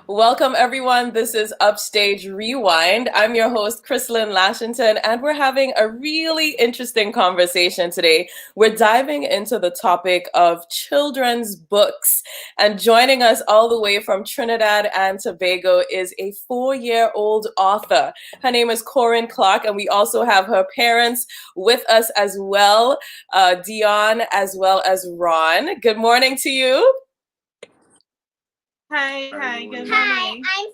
Welcome, everyone. This is Upstage Rewind. I'm your host, Chrislyn Lashington, and we're having a really interesting conversation today. We're diving into the topic of children's books. And joining us all the way from Trinidad and Tobago is a 4-year-old author. Her name is Corinne Clark, and we also have her parents with us as well, Dion as well as Ron. Good morning to you. Hi, good Hi, morning. I'm 5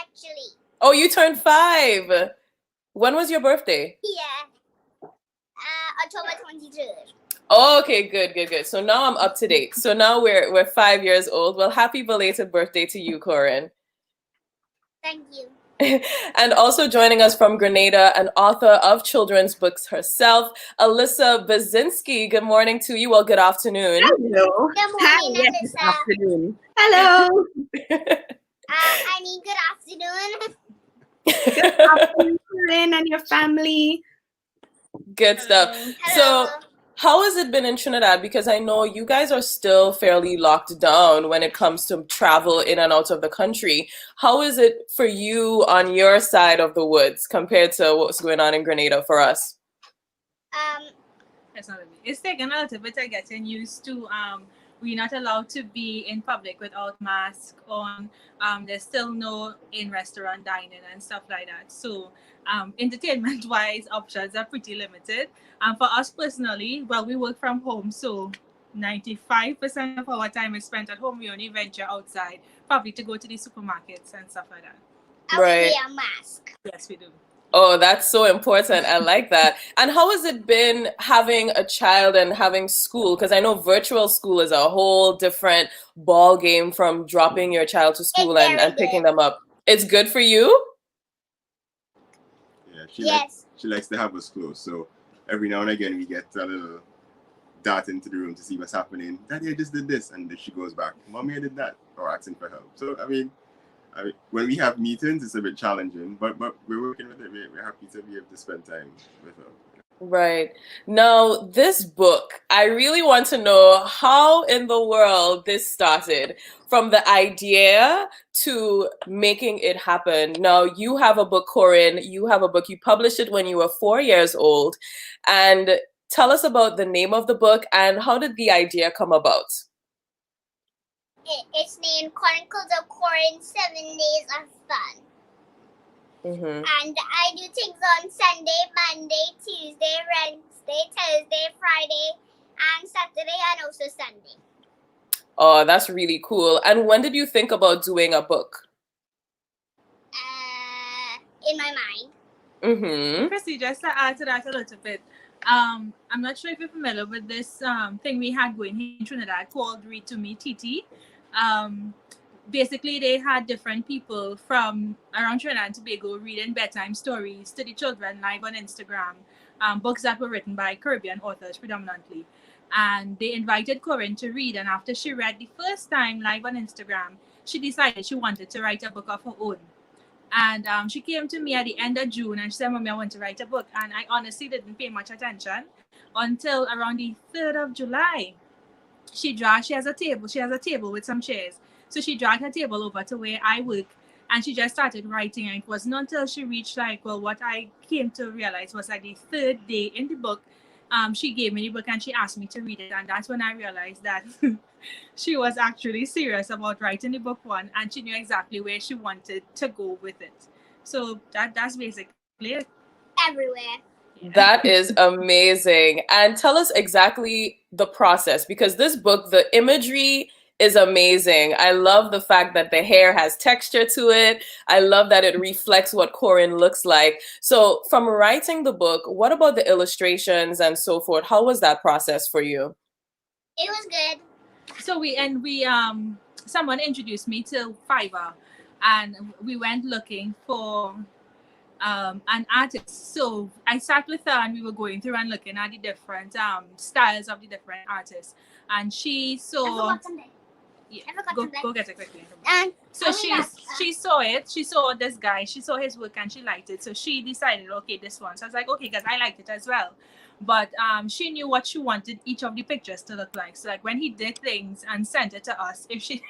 actually. Oh, you turned 5. When was your birthday? Yeah. October 23rd. Oh, okay, good. So now I'm up to date. So now we're 5 years old. Well, happy belated birthday to you, Corinne. Thank you. And also joining us from Grenada, an author of children's books herself, Alyssa Bazinski. Good morning to you. Well, good afternoon. Hello. Good Hi, morning, yes, Alyssa. good afternoon. Hello. I mean, good afternoon. Good afternoon, Corinne and your family. Good stuff. Hello. So, how has it been in Trinidad? Because I know you guys are still fairly locked down when it comes to travel in and out of the country. How is it for you on your side of the woods compared to what's going on in Grenada for us? It's taken a little bit of getting used to. We're not allowed to be in public without mask on. There's still no in-restaurant dining and stuff like that. So, entertainment-wise, options are pretty limited. And for us personally, well, we work from home, so 95% of our time is spent at home. We only venture outside, probably to go to the supermarkets and stuff like that. I will wear a mask. Yes, we do. Oh, that's so important. I like that. And how has it been having a child and having school? Because I know virtual school is a whole different ball game from dropping your child to school and picking them up. It's good for you? Yeah, she likes to have us close. So every now and again we get a little dart into the room to see what's happening. Daddy, I just did this, and then she goes back, Mommy, I did that, or asking for help. So I mean, when we have meetings, it's a bit challenging, but we're working with it. We're happy to be able to spend time with her. Right. Now, this book, I really want to know how in the world this started from the idea to making it happen. Now, you have a book, Corinne, you have a book, you published it when you were 4 years old. And tell us about the name of the book and how did the idea come about? It's named Chronicles of Corinne 7 Days of Fun. Mm-hmm. And I do things on Sunday, Monday, Tuesday, Wednesday, Thursday, Friday, and Saturday, and also Sunday. Oh, that's really cool. And when did you think about doing a book? In my mind. Mm-hmm. Chrissy, just to add to that a little bit, I'm not sure if you're familiar with this thing we had going here in Trinidad called Read to Me TT. Basically, they had different people from around Trinidad and Tobago reading bedtime stories to the children live on Instagram, books that were written by Caribbean authors predominantly. And they invited Corinne to read, and after she read the first time live on Instagram, she decided she wanted to write a book of her own. And she came to me at the end of June and she said, Mommy, I want to write a book. And I honestly didn't pay much attention until around the 3rd of July. She has a table with some chairs. So she dragged her table over to where I work and she just started writing. And it wasn't until she reached what I came to realize was the 3rd day in the book. She gave me the book and she asked me to read it. And that's when I realized that she was actually serious about writing the book one and she knew exactly where she wanted to go with it. So that's basically it. Everywhere. That is amazing. And tell us exactly the process, because this book, the imagery is amazing. I love the fact that the hair has texture to it. I love that it reflects what Corinne looks like. So from writing the book, what about the illustrations and so forth? How was that process for you? It was good. So someone introduced me to Fiverr and we went looking for an artist. So I sat with her and we were going through and looking at the different styles of the different artists. And she saw. Yeah, go get it quickly. So she saw it. She saw this guy. She saw his work and she liked it. So she decided, okay, this one. So I was like, okay, because I liked it as well. But she knew what she wanted each of the pictures to look like. So like when he did things and sent it to us, if she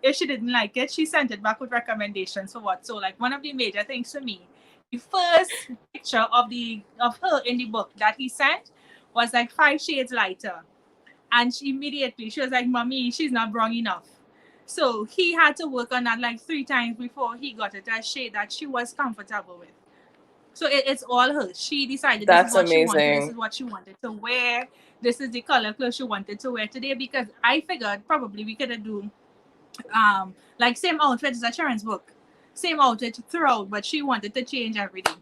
if she didn't like it, she sent it back with recommendations for what. So like one of the major things for me, the first picture of her in the book that he sent was like 5 shades lighter. And she was like, "Mommy, she's not brown enough." So he had to work on that like 3 times before he got it a shade that she was comfortable with. So it's all her. She decided this is That's what she wanted. This is amazing. what she wanted to wear. This is the color clothes she wanted to wear today, because I figured probably we could do like same outfit as a Sharon's book, same outfit throughout, but she wanted to change every day.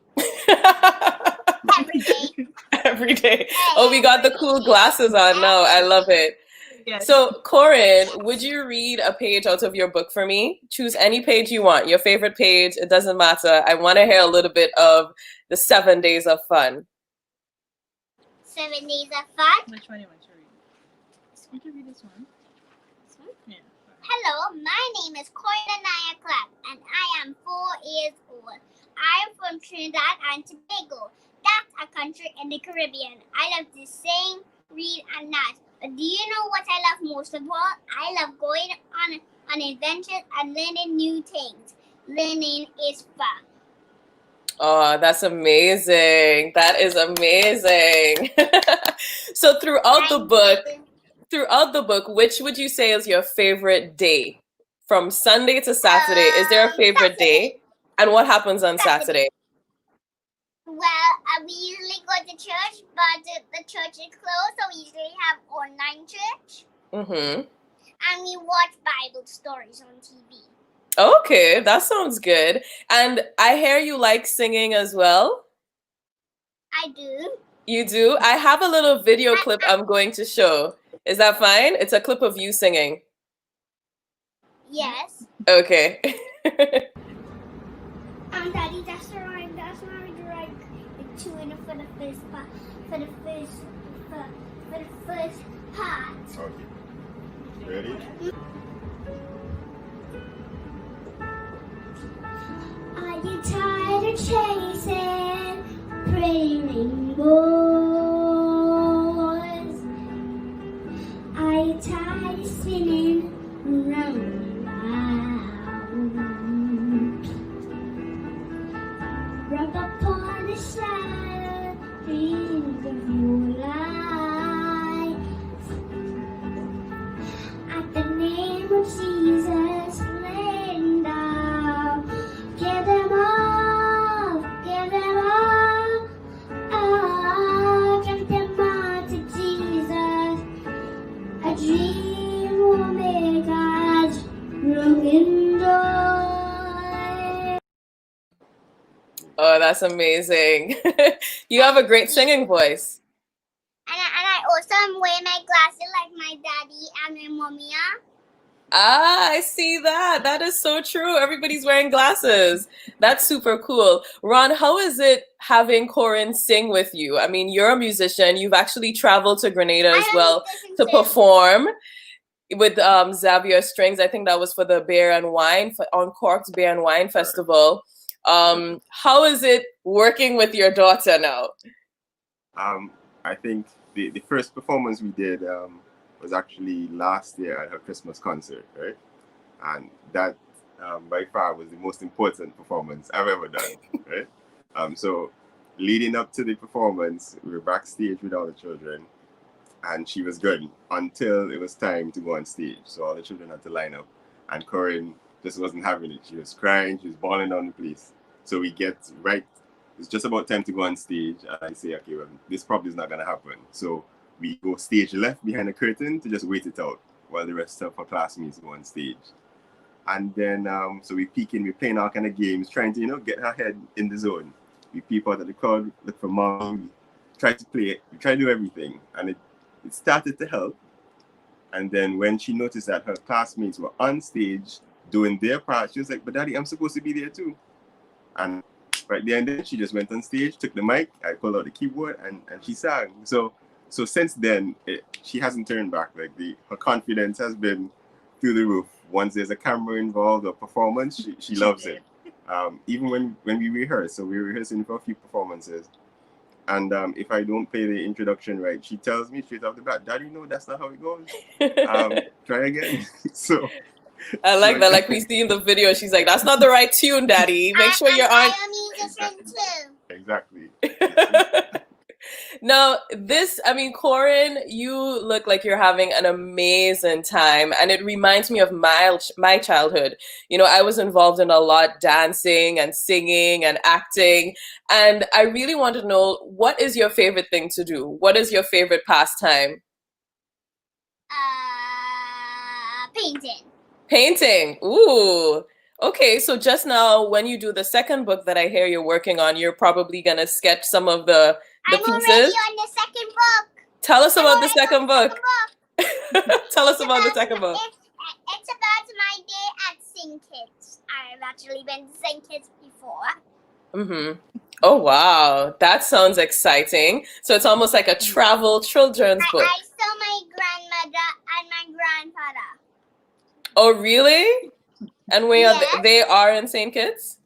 Every day. Every day. Oh, we got the cool glasses on now. I love it. Yes. So, Corinne, would you read a page out of your book for me? Choose any page you want, your favorite page. It doesn't matter. I want to hear a little bit of the 7 days of fun. 7 days of fun. Which one do you want to read? Want to read this one? This one? Yeah. Hello, my name is Corinne Anaya Clark, and I am 4 years old. I am from Trinidad and Tobago. That's a country in the Caribbean. I love to sing, read, and dance. But do you know what I love most of all? I love going on adventures and learning new things. Learning is fun. Oh, that's amazing. That is amazing. So throughout the book, which would you say is your favorite day? From Sunday to Saturday, is there a favorite day? And what happens on Saturday? Well, we usually go to church, but the church is closed, so we usually have online church. Mm-hmm. And we watch Bible stories on TV. Okay, that sounds good. And I hear you like singing as well. I do. You do? I have a little video clip I'm going to show. Is that fine? It's a clip of you singing. Yes. Okay. Daddy, that's the right the tune for the first part. For the first part. Okay. Ready? Are you tired of chasing pretty rainbows? Are you tired of spinning round and round? Rub upon the shadow, dreams of your life. At the name of Jesus, laying down. Give them all, oh, give them all to Jesus. A dream will make us broken joy. Oh, that's amazing. You have a great singing voice. And I also am wearing my glasses like my daddy and my mommy are. Ah, I see that. That is so true. Everybody's wearing glasses. That's super cool. Ron, how is it having Corinne sing with you? I mean, you're a musician. You've actually traveled to Grenada as well to perform with Xavier Strings. I think that was for the Beer and Wine, on Cork's Beer and Wine Festival. How is it working with your daughter now? I think the first performance we did was actually last year at her Christmas concert, right? And that by far was the most important performance I've ever done, right? So leading up to the performance, we were backstage with all the children, and she was good until it was time to go on stage. So all the children had to line up, and Corinne just wasn't having it. She was crying, she was bawling on the place. So we get right, it's just about time to go on stage, and I say, okay, well, this probably is not going to happen. So we go stage left behind the curtain to just wait it out while the rest of our classmates go on stage. And then, so we peek in, we're playing all kind of games, trying to, get her head in the zone. We peep out of the crowd, look for mom, we try to play it, we try to do everything. And it started to help. And then when she noticed that her classmates were on stage doing their part, she was like, but Daddy, I'm supposed to be there too. And right there and then, she just went on stage, took the mic, I pulled out the keyboard, and she sang. So since then, she hasn't turned back. Like her confidence has been through the roof. Once there's a camera involved or performance, she loves it. Even when we rehearse, so we're rehearsing for a few performances, And if I don't play the introduction right, she tells me straight off the bat, "Daddy, no, that's not how it goes. Try again." So I like that. Like we see in the video, she's like, "That's not the right tune, Daddy. Make sure you're on." I am musician too. Exactly. Now, Corin, you look like you're having an amazing time, and it reminds me of my childhood. You know, I was involved in a lot dancing and singing and acting, and I really want to know, what is your favorite thing to do? What is your favorite pastime? Painting. Painting. Ooh. Okay, so just now, when you do the second book that I hear you're working on, you're probably gonna sketch some of the I'm pieces. already on the second book. Tell us about the second book. Tell us about the second book. It's about my day at Sing Kids. I've actually been to Sing Kids before. Mm-hmm. Oh, wow. That sounds exciting. So it's almost like a travel children's book. I saw my grandmother and my grandfather. Oh, really? And they are in St. Kitts?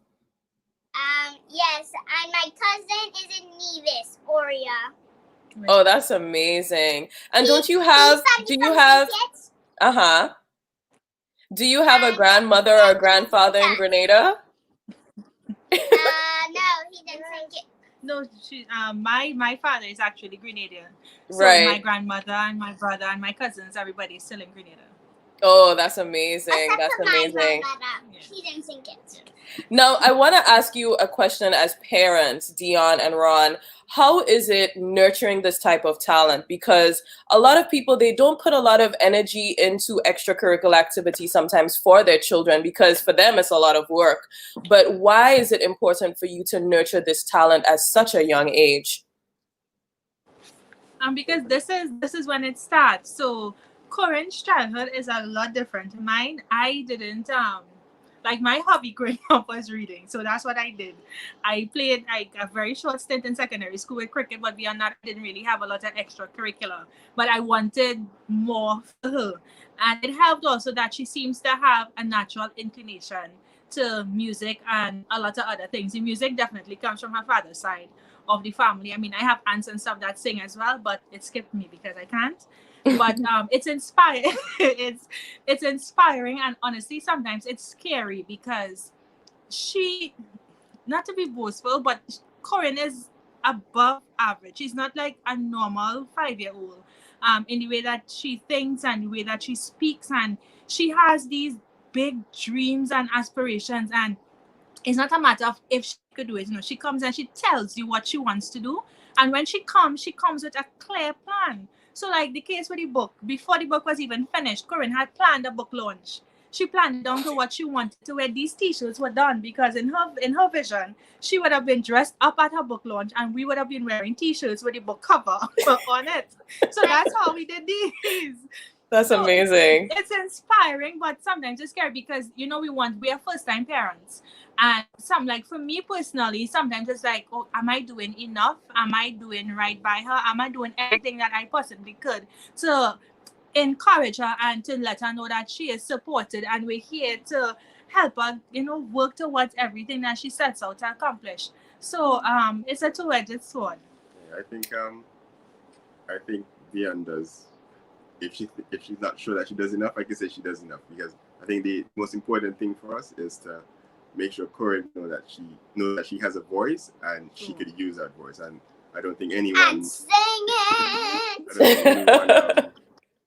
Yes, and my cousin is in Nevis, Oria. Oh, that's amazing. And do you have do you have a grandmother or grandfather in Grenada? No, he didn't think it. No, my father is actually Grenadian. So Right. my grandmother and my brother and my cousins, everybody is still in Grenada. Oh, that's amazing. Except That's for amazing. my grandmother. He didn't think it. Now, I want to ask you a question as parents, Dion and Ron. How is it nurturing this type of talent? Because a lot of people, they don't put a lot of energy into extracurricular activities sometimes for their children, because for them it's a lot of work. But why is it important for you to nurture this talent at such a young age? Because this is when it starts. So Corin's childhood is a lot different. Mine, I didn't like, my hobby growing up was reading, so that's what I did. I played like a very short stint in secondary school with cricket, but beyond that, I didn't really have a lot of extracurricular. But I wanted more for her, and it helped also that she seems to have a natural inclination to music and a lot of other things. The music definitely comes from her father's side of the family. I mean, I have aunts and stuff that sing as well, but it skipped me because I can't. But it's inspiring. it's inspiring, and honestly, sometimes it's scary because she, not to be boastful, but Corinne is above average. She's not like a normal 5-year-old. In the way that she thinks and the way that she speaks, and she has these big dreams and aspirations, and it's not a matter of if she could do it. You know, she comes and she tells you what she wants to do, and when she comes with a clear plan. So, like the case with the book, before the book was even finished, Corinne had planned a book launch. She planned down to what she wanted to wear. These t-shirts were done because in her vision, she would have been dressed up at her book launch, and we would have been wearing t-shirts with the book cover on it. So that's how we did these. That's amazing. It's inspiring, but sometimes it's scary because, you know, we are first-time parents. And like for me personally, sometimes it's like, oh, am I doing enough? Am I doing right by her? Am I doing everything that I possibly could to encourage her and to let her know that she is supported, and we're here to help her, you know, work towards everything that she sets out to accomplish. So it's a two-edged sword. Yeah, I think Dion does. If she's not sure that she does enough, I can say she does enough, because I think the most important thing for us is to make sure Corinne knows that she has a voice and she could use that voice. And I don't think anyone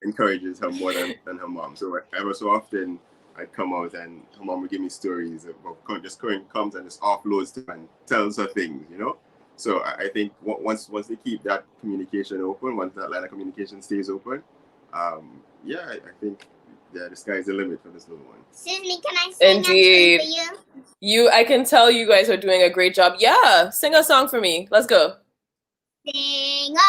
encourages her more than her mom. So ever so often I'd come out and her mom would give me stories about just Corinne comes and just offloads to and tells her things, you know. So I think once they keep that communication open, once that line of communication stays open, I think the sky's the limit for this little one. Excuse me, can I sing Indeed. for you? I can tell you guys are doing a great job. Yeah, sing a song for me. Let's go. Sing on.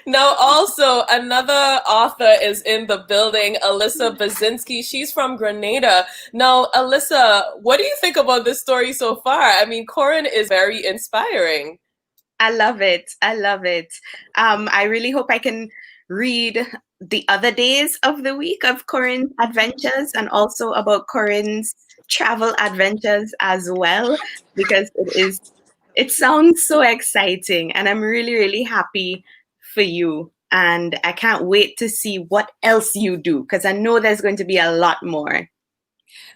Now, also, another author is in the building, Alyssa Bazinski. She's from Grenada. Now, Alyssa, what do you think about this story so far? I mean, Corinne is very inspiring. I love it. I love it. I really hope I can read the other days of the week of Corinne's adventures and also about Corinne's travel adventures as well, because it sounds so exciting and I'm really, really happy for you. And I can't wait to see what else you do because I know there's going to be a lot more.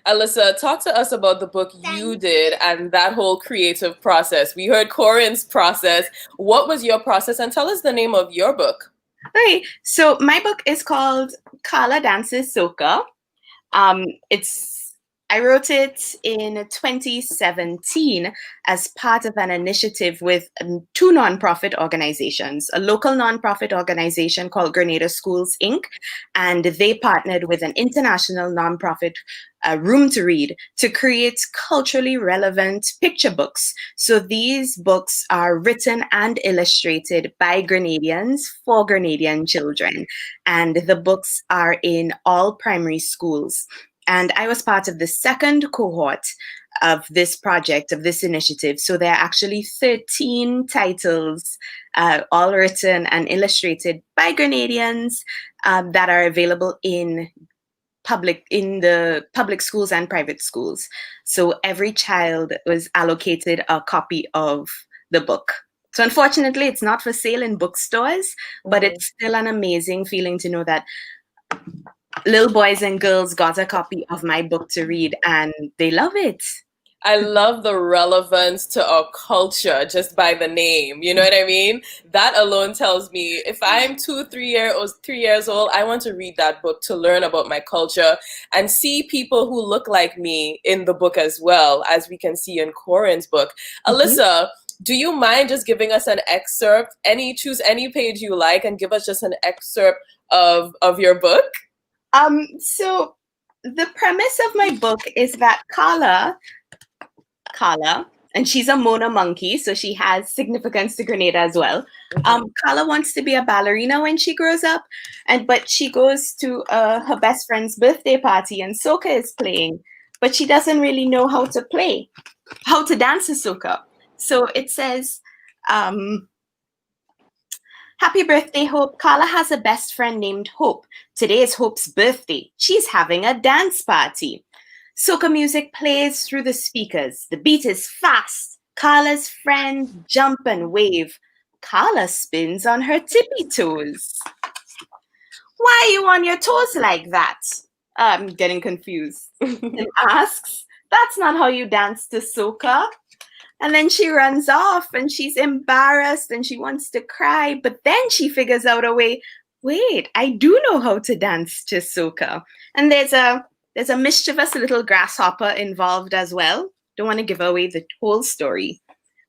Alyssa, talk to us about the book you did and that whole creative process. We heard Corinne's process. What was your process? And tell us the name of your book. Okay, so my book is called Carla Dances Soca. I wrote it in 2017 as part of an initiative with two nonprofit organizations, a local nonprofit organization called Grenada Schools, Inc., and they partnered with an international nonprofit, Room to Read, to create culturally relevant picture books. So these books are written and illustrated by Grenadians for Grenadian children, and the books are in all primary schools. And I was part of the second cohort of this project, of this initiative. So there are actually 13 titles, all written and illustrated by Grenadians, that are available in the public schools and private schools. So every child was allocated a copy of the book. So unfortunately, it's not for sale in bookstores, but it's still an amazing feeling to know that little boys and girls got a copy of my book to read and they love it. I love the relevance to our culture just by the name. You know what I mean? That alone tells me if I'm 3 years old, I want to read that book to learn about my culture and see people who look like me in the book as well, as we can see in Corinne's book. Alyssa, do you mind just giving us an excerpt? Choose any page you like and give us just an excerpt of your book? So the premise of my book is that Carla, and she's a Mona monkey, so she has significance to Grenada as well. Carla wants to be a ballerina when she grows up, but she goes to her best friend's birthday party and soca is playing, but she doesn't really know how to dance to soca. So it says, happy birthday, Hope. Carla has a best friend named Hope. Today is Hope's birthday. She's having a dance party. Soca music plays through the speakers. The beat is fast. Carla's friends jump and wave. Carla spins on her tippy toes. Why are you on your toes like that? I'm getting confused. And asks, that's not how you dance to soca. And then she runs off and she's embarrassed and she wants to cry. But then she figures out a way, wait, I do know how to dance to soca. And there's a mischievous little grasshopper involved as well. Don't want to give away the whole story.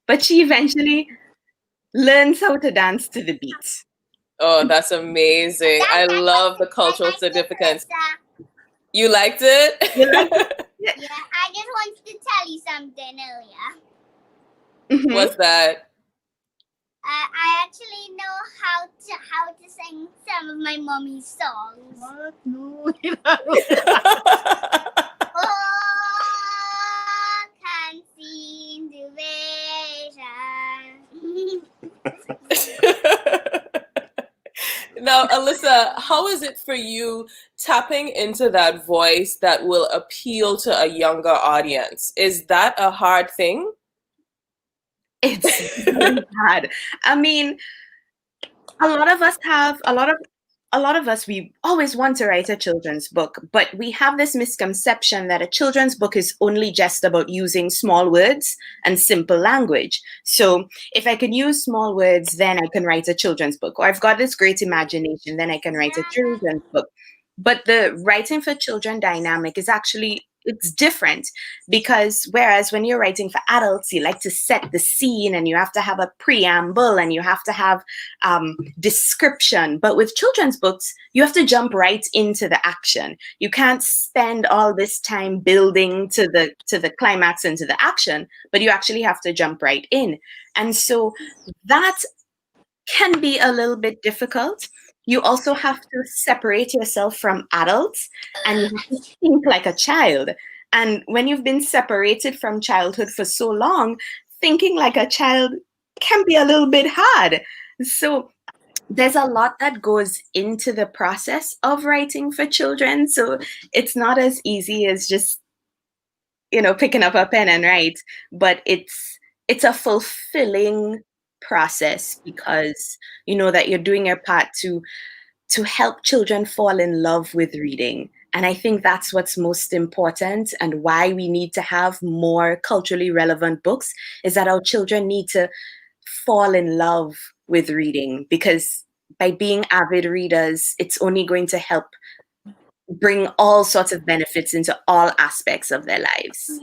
But she eventually learns how to dance to the beat. Oh, that's amazing. I love the cultural significance. You liked it? Yeah, I just wanted to tell you something earlier. What's that? I actually know how to sing some of my mommy's songs. What? No. Oh, can see the vision. Now, Alyssa, how is it for you tapping into that voice that will appeal to a younger audience? Is that a hard thing? It's very hard. I mean, a lot of us, we always want to write a children's book, but we have this misconception that a children's book is only just about using small words and simple language. So if I can use small words, then I can write a children's book. Or I've got this great imagination, then I can write a children's book. But the writing for children dynamic is actually, it's different, because whereas when you're writing for adults, you like to set the scene and you have to have a preamble and you have to have description. But with children's books, you have to jump right into the action. You can't spend all this time building to the climax and to the action, but you actually have to jump right in. And so that can be a little bit difficult. You also have to separate yourself from adults and you have to think like a child. And when you've been separated from childhood for so long, thinking like a child can be a little bit hard. So there's a lot that goes into the process of writing for children. So it's not as easy as just, picking up a pen and write, but it's a fulfilling process because you know that you're doing your part to help children fall in love with reading. And I think that's what's most important and why we need to have more culturally relevant books is that our children need to fall in love with reading because by being avid readers, it's only going to help bring all sorts of benefits into all aspects of their lives.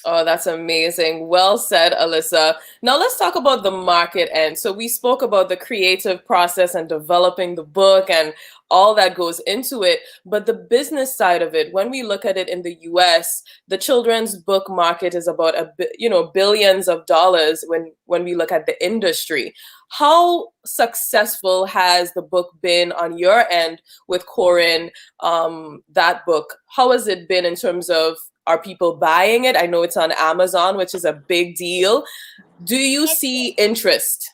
Oh, that's amazing. Well said, Alyssa. Now let's talk about the market end. So we spoke about the creative process and developing the book and all that goes into it, but the business side of it, when we look at it in the US, the children's book market is about billions of dollars when we look at the industry. How successful has the book been on your end with Corin, that book? How has it been in terms of are people buying it? I know it's on Amazon, which is a big deal. Do you see interest?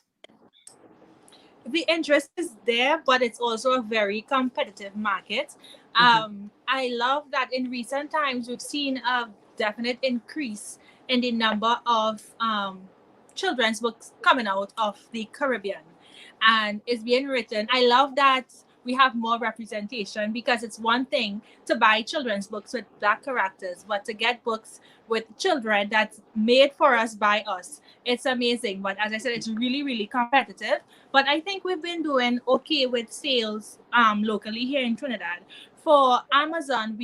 The interest is there, but it's also a very competitive market. I love that in recent times we've seen a definite increase in the number of children's books coming out of the Caribbean, and it's being written. I love that we have more representation because it's one thing to buy children's books with Black characters, but to get books with children that's made for us by us, it's amazing. But as I said, it's really, really competitive. But I think we've been doing okay with sales locally here in Trinidad. For Amazon,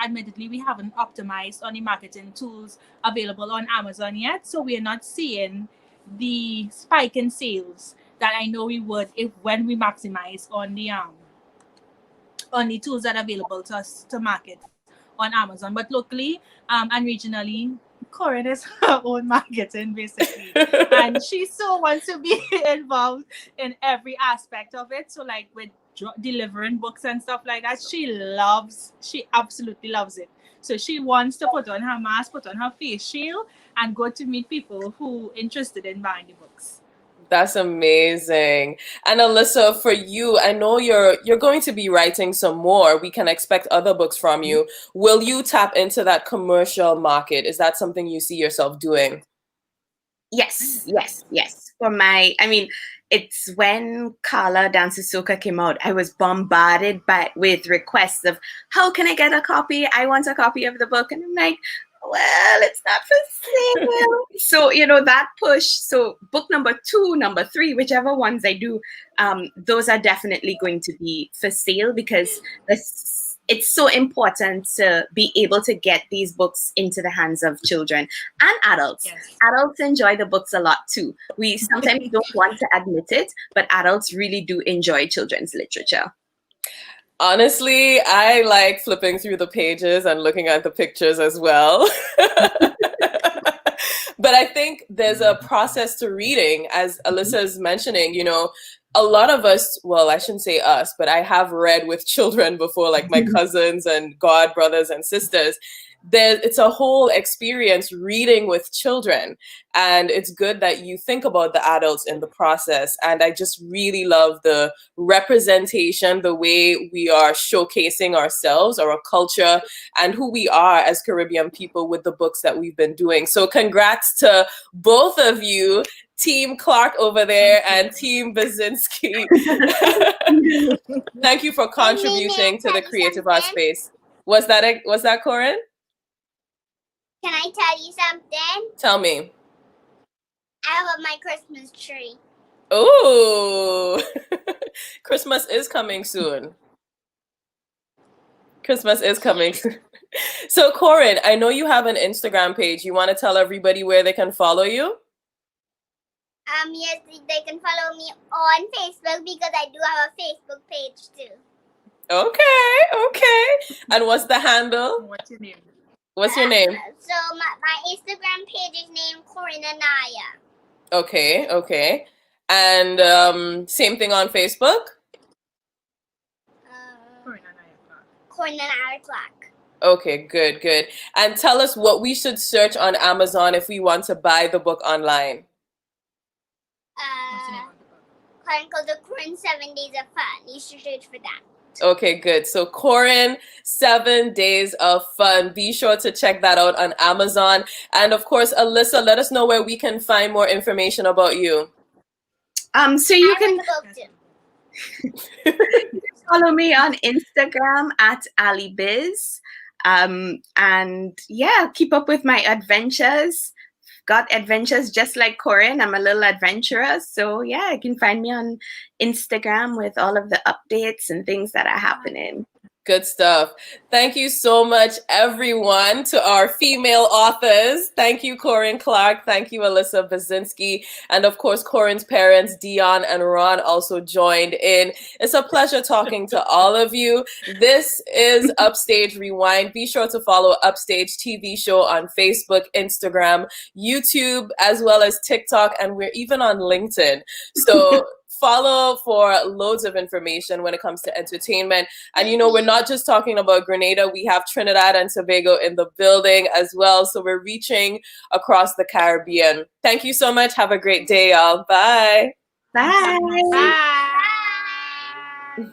admittedly, we haven't optimized on the marketing tools available on Amazon yet. So we're not seeing the spike in sales that I know we would if when we maximize on the tools that are available to us to market on Amazon. But locally and regionally, Corin is her own marketing basically. And she so wants to be involved in every aspect of it. So like with delivering books and stuff like that, she absolutely loves it. So she wants to put on her mask, put on her face shield, and go to meet people who interested in buying the books. That's amazing. And Alyssa, for you, I know you're going to be writing some more. We can expect other books from you. Will you tap into that commercial market? Is that something you see yourself doing? Yes. It's when Carla Dances Soca came out, I was bombarded with requests of how can I get a copy? I want a copy of the book. And I'm like, well, it's not for sale. So, that push. So book number 2, number 3, whichever ones I do, those are definitely going to be for sale because it's so important to be able to get these books into the hands of children and adults. Yes. Adults enjoy the books a lot too. We sometimes don't want to admit it, but adults really do enjoy children's literature. Honestly, I like flipping through the pages and looking at the pictures as well. But I think there's a process to reading, as Alyssa is mentioning, a lot of us, well, I shouldn't say us, but I have read with children before, like my cousins and god brothers and sisters. It's a whole experience reading with children, and it's good that you think about the adults in the process. And I just really love the representation, the way we are showcasing ourselves, our culture, and who we are as Caribbean people with the books that we've been doing. So congrats to both of you, Team Clark over there and Team Basinski. Thank you for contributing to the creative art space. Was that Corin? Can I tell you something? Tell me. I love my Christmas tree. Ooh. Christmas is coming soon. Christmas is coming soon. So Corin, I know you have an Instagram page. You want to tell everybody where they can follow you? Yes, they can follow me on Facebook because I do have a Facebook page too. Okay. And what's the handle? What's your name? What's your name? So my Instagram page is named Corin Anaya. Okay. And same thing on Facebook? Corin Anaya Clark. Okay, good. And tell us what we should search on Amazon if we want to buy the book online. account called the Korean 7 Days of Fun. You should search for that. Okay, good. So Corin, 7 Days of Fun. Be sure to check that out on Amazon. And of course, Alyssa, let us know where we can find more information about you. So you I can read the book too. follow me on Instagram at AliBiz. And yeah, keep up with my adventures. Got adventures just like Corin. I'm a little adventurous. So yeah, you can find me on Instagram with all of the updates and things that are happening. Good stuff. Thank you so much, everyone, to our female authors. Thank you, Corin Clark. Thank you, Alyssa Basinski. And of course, Corin's parents, Dion and Ron, also joined in. It's a pleasure talking to all of you. This is Upstage Rewind. Be sure to follow Upstage TV show on Facebook, Instagram, YouTube, as well as TikTok, and we're even on LinkedIn. So follow for loads of information when it comes to entertainment. And we're not just talking about Grenada, we have Trinidad and Tobago in the building as well. So we're reaching across the Caribbean. Thank you so much. Have a great day, y'all. Bye. Bye. Bye.